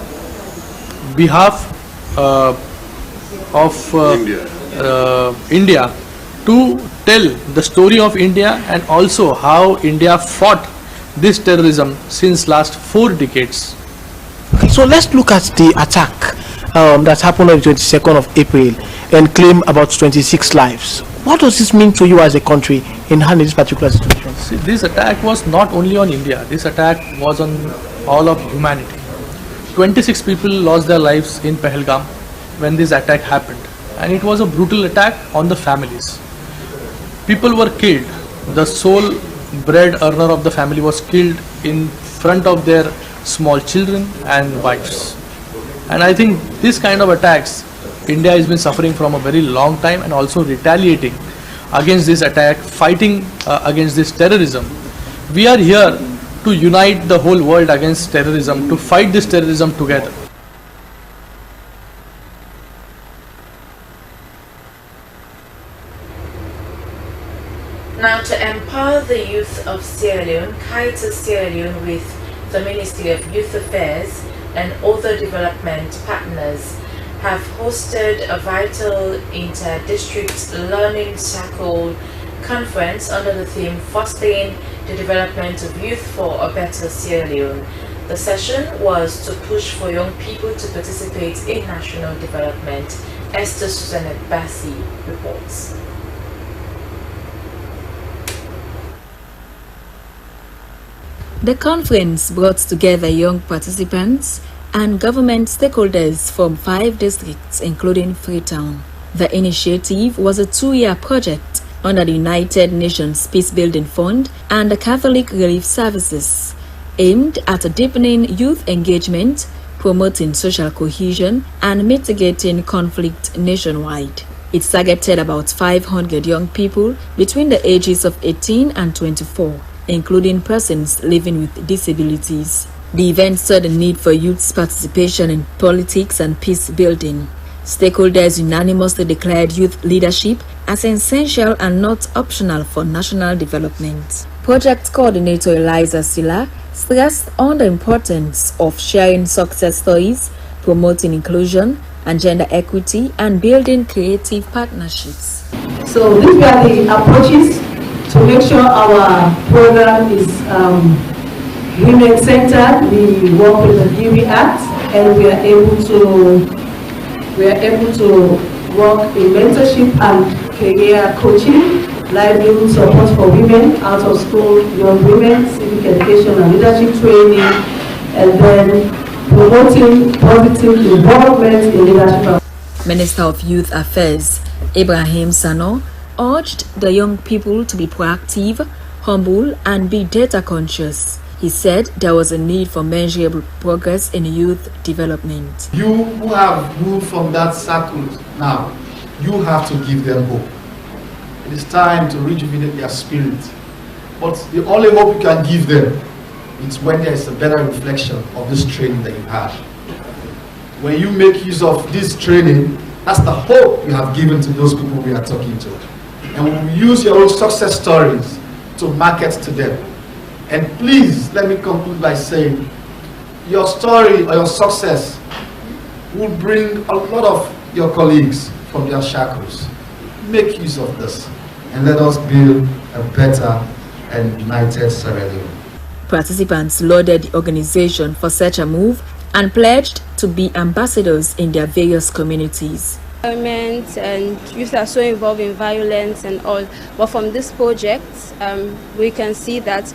behalf of India to tell the story of India and also how India fought this terrorism since last 4 decades. So let's look at the attack that happened on the 22nd of April and claim about 26 lives. What does this mean to you as a country in handling this particular situation? See, this attack was not only on India, this attack was on all of humanity. 26 people lost their lives in Pahalgam when this attack happened, and it was a brutal attack on the families. People were killed. The sole bread earner of the family was killed in front of their small children and wives. And I think this kind of attacks India has been suffering from a very long time, and also retaliating against this attack, fighting against this terrorism. We are here to unite the whole world against terrorism, to fight this terrorism together. Now, to empower the youth of Sierra Leone, Kaiser Sierra Leone, with the Ministry of Youth Affairs and other development partners, have hosted a vital inter-district learning circle conference under the theme Fostering the Development of Youth for a Better Sierra Leone. The session was to push for young people to participate in national development. Esther Susanette Bassi reports. The conference brought together young participants and government stakeholders from 5 districts, including Freetown. The initiative was a 2-year project under the United Nations Peacebuilding Fund and the Catholic Relief Services, aimed at deepening youth engagement, promoting social cohesion, and mitigating conflict nationwide. It targeted about 500 young people between the ages of 18 and 24, including persons living with disabilities. The event saw the need for youth's participation in politics and peace building. Stakeholders unanimously declared youth leadership as essential and not optional for national development. Project Coordinator Eliza Silla stressed on the importance of sharing success stories, promoting inclusion and gender equity, and building creative partnerships. So these are the approaches to make sure our program is women-centered. We work with the DV Act, and we are able to work in mentorship and career coaching, livelihood support for women, out of school young women, civic education and leadership training, and then promoting positive involvement in leadership. Minister of Youth Affairs Ibrahim Sano urged the young people to be proactive, humble, and be data conscious. He said there was a need for measurable progress in youth development. You who have moved from that circle now, you have to give them hope. It is time to rejuvenate their spirit. But the only hope you can give them is when there is a better reflection of this training that you have. When you make use of this training, that's the hope you have given to those people we are talking to. And we will use your own success stories to market to them. And please, let me conclude by saying, your story or your success will bring a lot of your colleagues from their shackles. Make use of this, and let us build a better and united Sierra Leone. Participants lauded the organization for such a move and pledged to be ambassadors in their various communities. And youth are so involved in violence and all, but from this project we can see that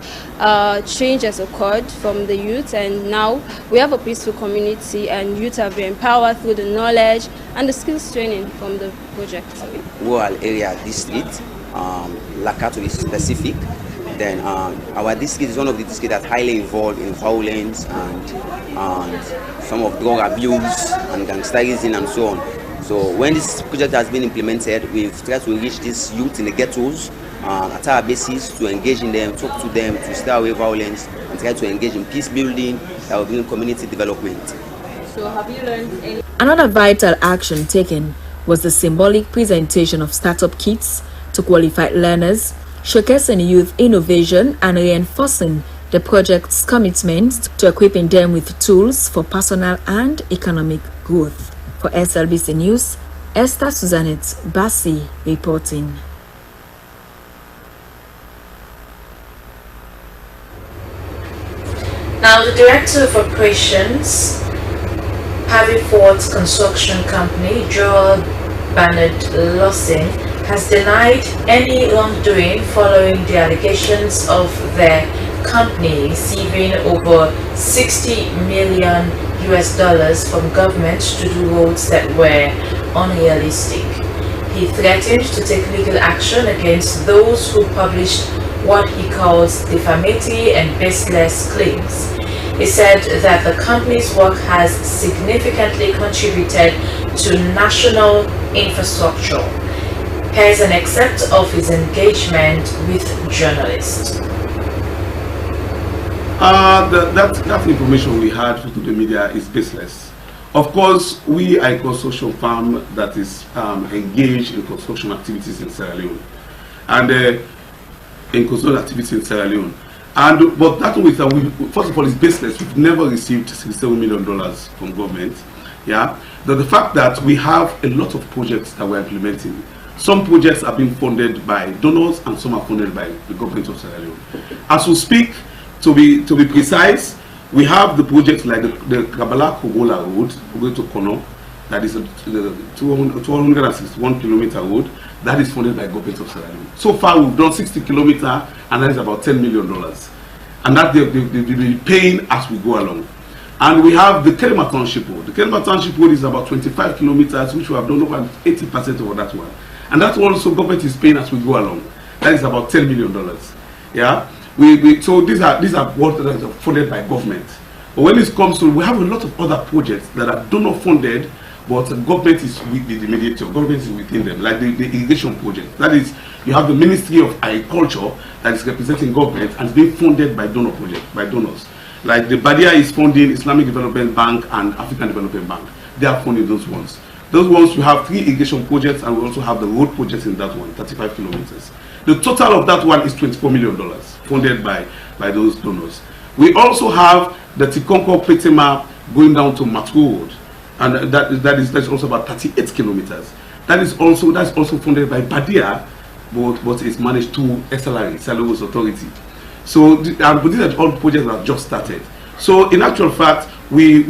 change has occurred from the youth, and now we have a peaceful community and youth have been empowered through the knowledge and the skills training from the project. Rural area district, Laka to be specific, then our district is one of the districts that's highly involved in violence and some of drug abuse and gangsterism and so on. So when this project has been implemented, we've tried to reach these youth in the ghettos at our basis to engage in them, talk to them, to stay away violence, and try to engage in peace building that will bring community development. So have you learned any? Another vital action taken was the symbolic presentation of startup kits to qualified learners, showcasing youth innovation and reinforcing the project's commitment to equipping them with tools for personal and economic growth. For SLBC News, Esther Suzanette Bassi reporting. Now, the Director of Operations, Harvey Ford's construction company, Joel Bernard Lawson, has denied any wrongdoing following the allegations of their company receiving over $60 million from government to do roads that were unrealistic. He threatened to take legal action against those who published what he calls defamatory and baseless claims. He said that the company's work has significantly contributed to national infrastructure. Here's an excerpt of his engagement with journalists. That information we had through the media is baseless. Of course, we are a construction firm that is engaged in construction activities in Sierra Leone, and in construction activities in Sierra Leone. But that with first of all, is baseless. We've never received $67 million from government. Yeah, the fact that we have a lot of projects that we're implementing. Some projects are being funded by donors, and some are funded by the government of Sierra Leone. As we speak, to be precise, we have the projects like the Kabbalah-Kogola Road, going to Kono, that is a 261 kilometer road, that is funded by government of Sierra Leone. So far, we've done 60 kilometers, and that is about $10 million. And that they'll be paying as we go along. And we have the Kenema Township Road. The Kenema Township Road is about 25 kilometers, which we have done over 80% of that one. And that one also government is paying as we go along. That is about $10 million. Yeah. So these are what that are funded by government. But when it comes to, we have a lot of other projects that are donor funded, but the government is with the mediator. Government is within them, like the irrigation project. That is, you have the Ministry of Agriculture that is representing government and being funded by donor projects, by donors. Like the Badia is funding Islamic Development Bank and African Development Bank. They are funding those ones. Those ones, we have 3 irrigation projects, and we also have the road projects in that one, 35 kilometers. The total of that one is $24 million funded by those donors. We also have the Tikonko Petema going down to Matu Road, and that's also about 38 kilometers. That's also funded by Badia, but it's managed to SLRA, Sierra Leone Authority. So these are all projects that have just started. So in actual fact, we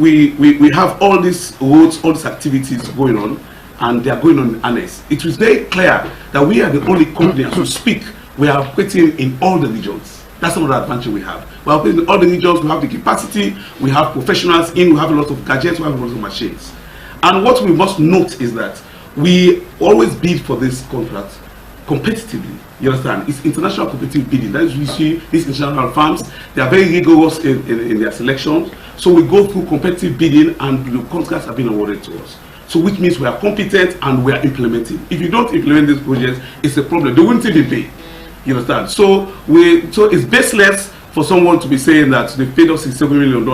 have all these roads, all these activities going on, and they are going on honest. It was very clear that we are the only company, as we speak, we are operating in all the regions. That's another advantage we have. We are operating in all the regions, we have the capacity, we have professionals in, we have a lot of gadgets, we have a lot of machines. And what we must note is that we always bid for this contract competitively. You understand? It's international competitive bidding. That is, we see these international firms, they are very rigorous in their selections. So we go through competitive bidding, and the contracts are being awarded to us. So which means we are competent and we are implementing. If you don't implement these projects, it's a problem. They won't even pay. You understand? So it's baseless for someone to be saying that they paid us $67 million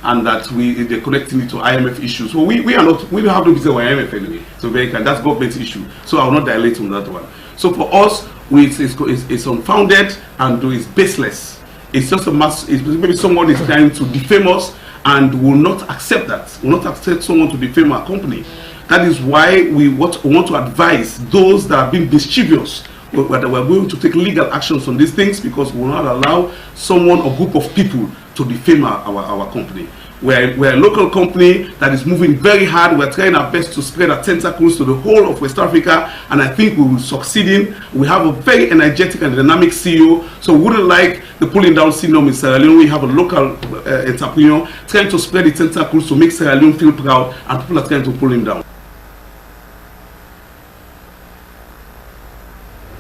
and that they're connecting it to IMF issues. So we don't have to be saying IMF anyway. So that's government issue. So I will not dilate on that one. So for us, it's unfounded and it's baseless. It's just maybe someone is trying to defame us, and will not accept that. Will not accept someone to defame our company. That is why we want to advise those that are being mischievous, that we're going to take legal actions on these things, because we will not allow someone or group of people to defame our company. We're a local company that is moving very hard. We're trying our best to spread our tentacles to the whole of West Africa, and I think we will succeed in. We have a very energetic and dynamic CEO, so we wouldn't like the pulling down syndrome in Sierra Leone. We have a local entrepreneur trying to spread the tentacles to make Sierra Leone feel proud, and people are trying to pull him down.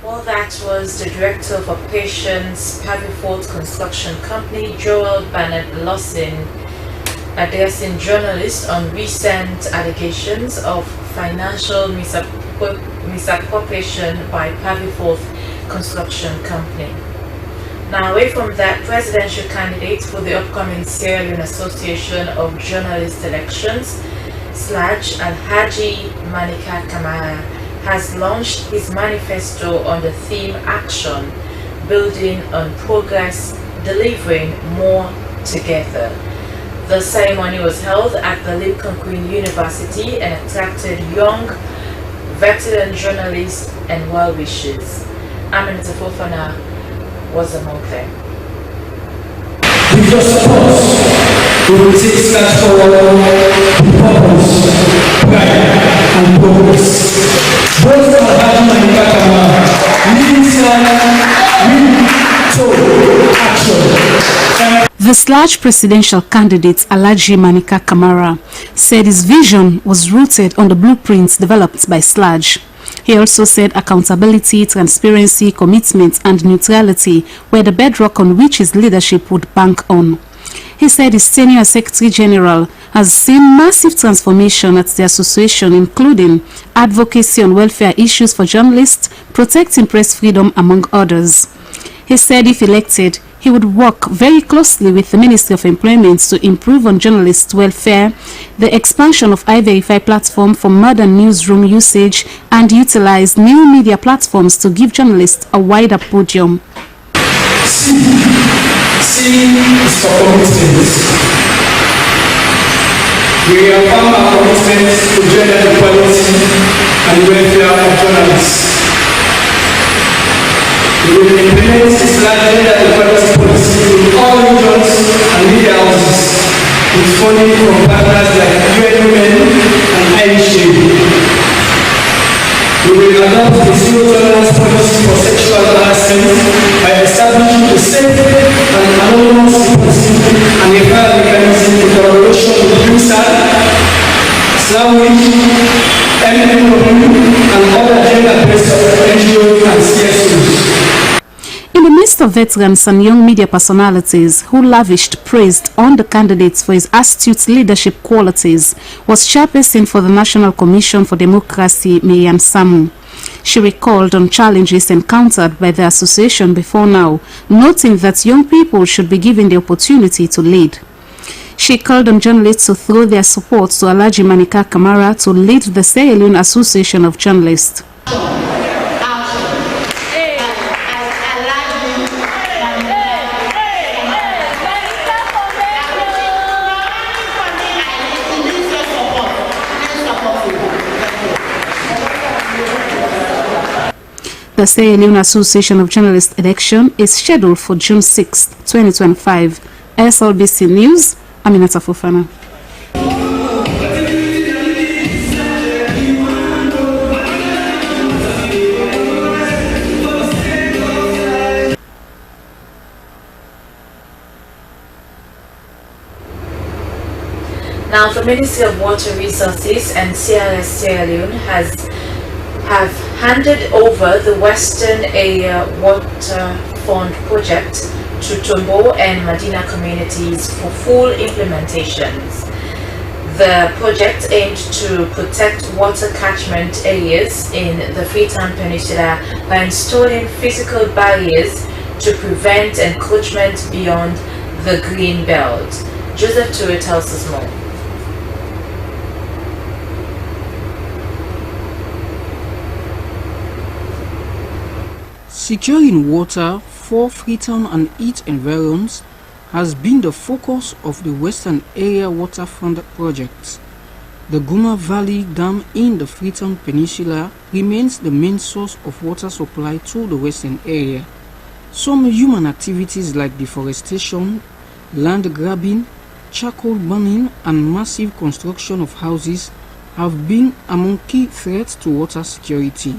Well, that was the director of operations, Pavifold Construction Company, Joel Bernard Lawson, addressing journalists on recent allegations of financial misappropriation by Pavifold Construction Company. Now, away from that, presidential candidate for the upcoming Sierra Leone Association of Journalists elections, SLAJ Alhaji Manika Kamara, has launched his manifesto on the theme Action, Building on Progress, Delivering More Together. The ceremony was held at the Lincoln Queen University and attracted young, veteran journalists and well-wishers. Aminata Fofana was among them. With your support, we will take steps forward with purpose, pride, and progress. Both Alhaji Manika Kamara, leading to action. The SLAJ presidential candidate Alhaji Manika Kamara said his vision was rooted on the blueprints developed by SLAJ. He also said accountability, transparency, commitment and neutrality were the bedrock on which his leadership would bank on. He said his tenure as Secretary General has seen massive transformation at the association, including advocacy on welfare issues for journalists, protecting press freedom, among others. He said if elected, he would work very closely with the Ministry of Employment to improve on journalists' welfare, the expansion of I-Verify platform for modern newsroom usage, and utilize new media platforms to give journalists a wider podium. C is for commitment. We affirm our commitment to gender equality and welfare of journalists. We will implement SLAJ gender equality policy in all regions and media houses, with funding from partners like UN Women and Irish Aid. We will adopt the zero tolerance policy for sexual harassment by establishing a safe and anonymous policy and a file mechanism in collaboration with UNICEF, Slbc, and other gender-based NGOs and CSOs. In the midst of veterans and young media personalities who lavished praise on the candidates for his astute leadership qualities was chairperson for the National Commission for Democracy, Marian Samu. She recalled on challenges encountered by the association before now, noting that young people should be given the opportunity to lead. She called on journalists to throw their support to Alhaji Manika Kamara to lead the Sierra Leone Association of Journalists. The Sierra Leone Association of Journalists election is scheduled for June 6, 2025. SLBC News, Aminata Fofana. Now, the Ministry of Water Resources and Sierra Leone have handed over the Western Area Water Fund project to Tombo and Medina communities for full implementations. The project aimed to protect water catchment areas in the Freetown Peninsula by installing physical barriers to prevent encroachment beyond the green belt. Joseph Toure tells us more. Securing water for Freetown and its environs has been the focus of the Western Area Waterfront project. The Guma Valley Dam in the Freetown Peninsula remains the main source of water supply to the Western area. Some human activities like deforestation, land grabbing, charcoal burning and massive construction of houses have been among key threats to water security.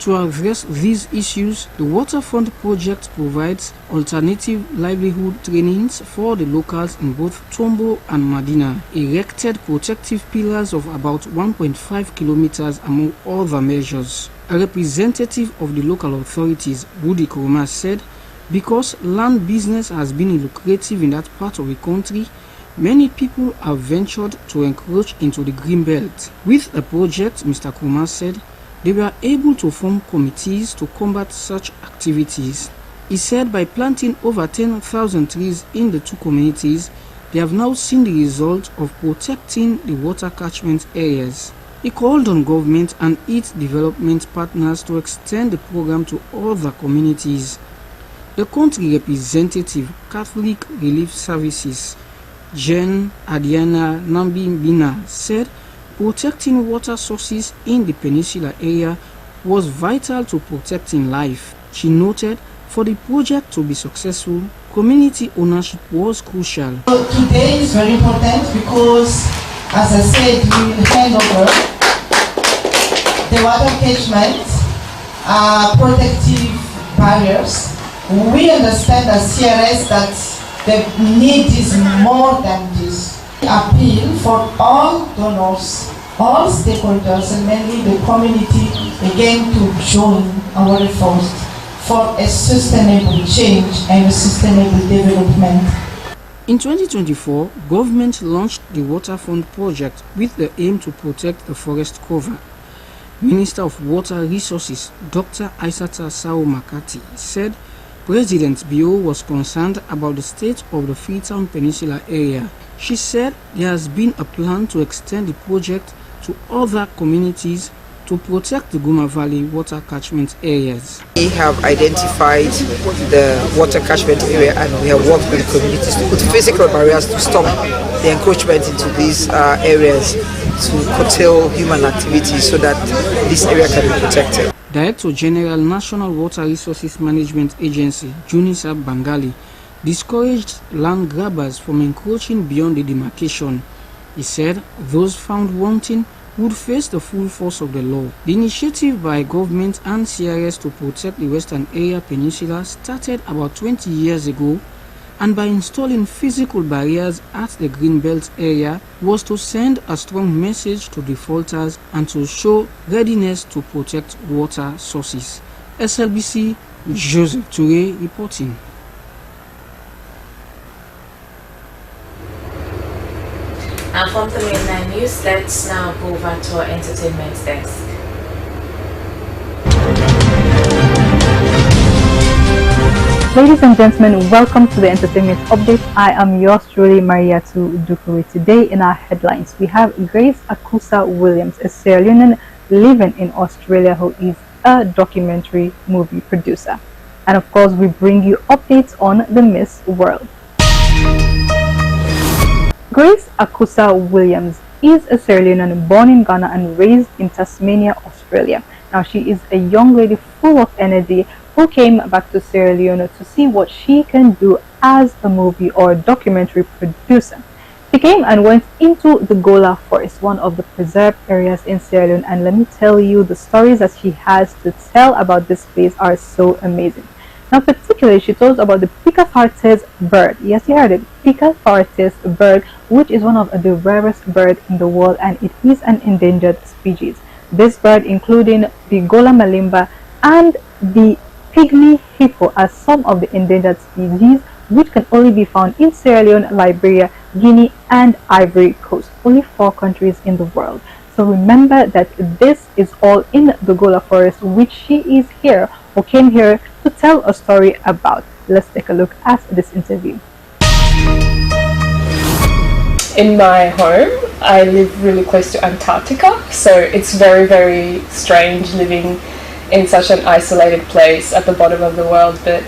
To address these issues, the Waterfront project provides alternative livelihood trainings for the locals in both Tombo and Madina, erected protective pillars of about 1.5 kilometers among other measures. A representative of the local authorities, Woody Kuruma, said because land business has been lucrative in that part of the country, many people have ventured to encroach into the green belt. With the project, Mr. Kuruma said, they were able to form committees to combat such activities. He said by planting over 10,000 trees in the two communities, they have now seen the result of protecting the water catchment areas. He called on government and its development partners to extend the program to other communities. The country representative, Catholic Relief Services, Jen Adiana Nambimbina, said protecting water sources in the peninsula area was vital to protecting life. She noted for the project to be successful, community ownership was crucial. Today is very important because, as I said, we will hand over the water catchment, protective barriers. We understand as CRS that the need is more than this. Appeal for all donors, all stakeholders, and mainly the community, again to join our efforts for a sustainable change and a sustainable development. In 2024, government launched the Waterfront project with the aim to protect the forest cover. Minister of Water Resources, Dr. Aissata Sao Makati, said President Bio was concerned about the state of the Freetown Peninsula area. She said there has been a plan to extend the project to other communities to protect the Guma Valley water catchment areas. We have identified the water catchment area and we have worked with the communities to put physical barriers to stop the encroachment into these areas, to curtail human activities so that this area can be protected. Director General National Water Resources Management Agency, Junisa Bangali, discouraged land grabbers from encroaching beyond the demarcation. He said those found wanting would face the full force of the law. The initiative by government and CRS to protect the Western Area Peninsula started about 20 years ago, and by installing physical barriers at the Greenbelt area was to send a strong message to defaulters and to show readiness to protect water sources. SLBC Joseph Touré reporting. And from the mainland news, let's now go over to our entertainment desk. Ladies and gentlemen, welcome to the entertainment update. I am yours truly, Mariatu Dukuri. Today in our headlines, we have Grace Akusa Williams, a Sierra Leonean living in Australia who is a documentary movie producer. And of course, we bring you updates on the Miss World. Grace Akusa Williams is a Sierra Leonean born in Ghana and raised in Tasmania, Australia. Now she is a young lady full of energy who came back to Sierra Leone to see what she can do as a movie or documentary producer. She came and went into the Gola Forest, one of the preserved areas in Sierra Leone, and let me tell you, the stories that she has to tell about this place are so amazing. Now, particularly, she told about the Picafartes bird. Yes, you heard it, Picafartes bird, which is one of the rarest birds in the world, and it is an endangered species. This bird, including the Gola Malimba and the pygmy hippo, are some of the endangered species which can only be found in Sierra Leone, Liberia, Guinea, and Ivory Coast, only 4 countries in the world. So remember that this is all in the Gola Forest, which she is here or came here to tell a story about. Let's take a look at this interview. In my home, I live really close to Antarctica, so it's very, very strange living in such an isolated place at the bottom of the world, but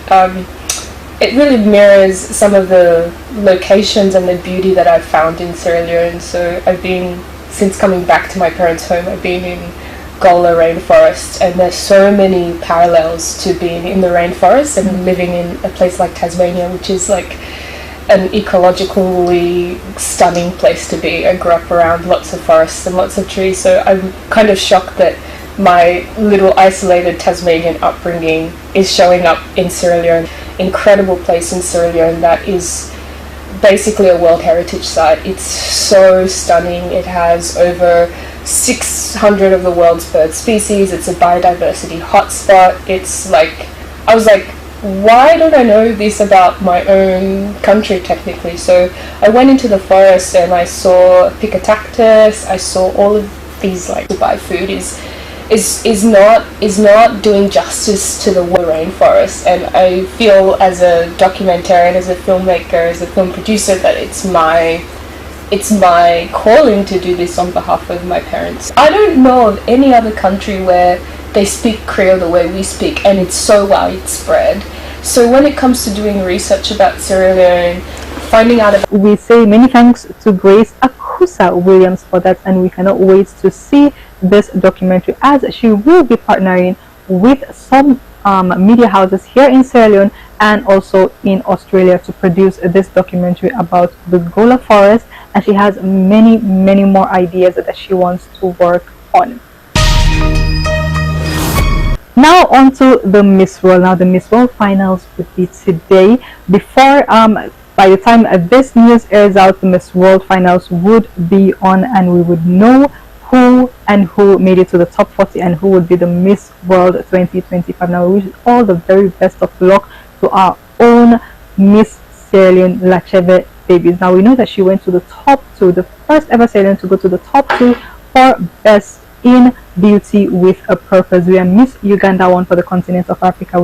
it really mirrors some of the locations and the beauty that I've found in Sierra Leone. So I've been, since coming back to my parents' home, I've been in Gola rainforest, and there's so many parallels to being in the rainforest and living in a place like Tasmania, which is like an ecologically stunning place to be. I grew up around lots of forests and lots of trees, so I'm kind of shocked that my little isolated Tasmanian upbringing is showing up in Sierra Leone. Incredible place in Sierra Leone that is basically a World Heritage Site. It's so stunning. It has over 600 of the world's bird species. It's a biodiversity hotspot. It's like, I was like, why don't I know this about my own country technically? So I went into the forest and I saw picacactus. I saw all of these, like, to buy food is not doing justice to the rainforest, and I feel as a documentarian, as a filmmaker, as a film producer, that it's my calling to do this on behalf of my parents. I don't know of any other country where they speak Creole the way we speak, and it's so widespread. So when it comes to doing research about Sierra Leone, finding out about... We say many thanks to Grace Akusa Williams for that, and we cannot wait to see this documentary, as she will be partnering with some media houses here in Sierra Leone and also in Australia to produce this documentary about the Gola Forest, and she has many more ideas that she wants to work on. Now on to the Miss World. Now the Miss World finals would be today. Before by the time this news airs out, the Miss World finals would be on, and we would know who made it to the top 40 and who would be the Miss World 2025. Now we wish all the very best of luck to our own Miss Sierra Leone Lacheve Babies. Now we know that she went to the top 2, the first ever Sierra Leone to go to the top 2 for Best in Beauty with a Purpose. We are Miss Uganda 1 for the continent of Africa.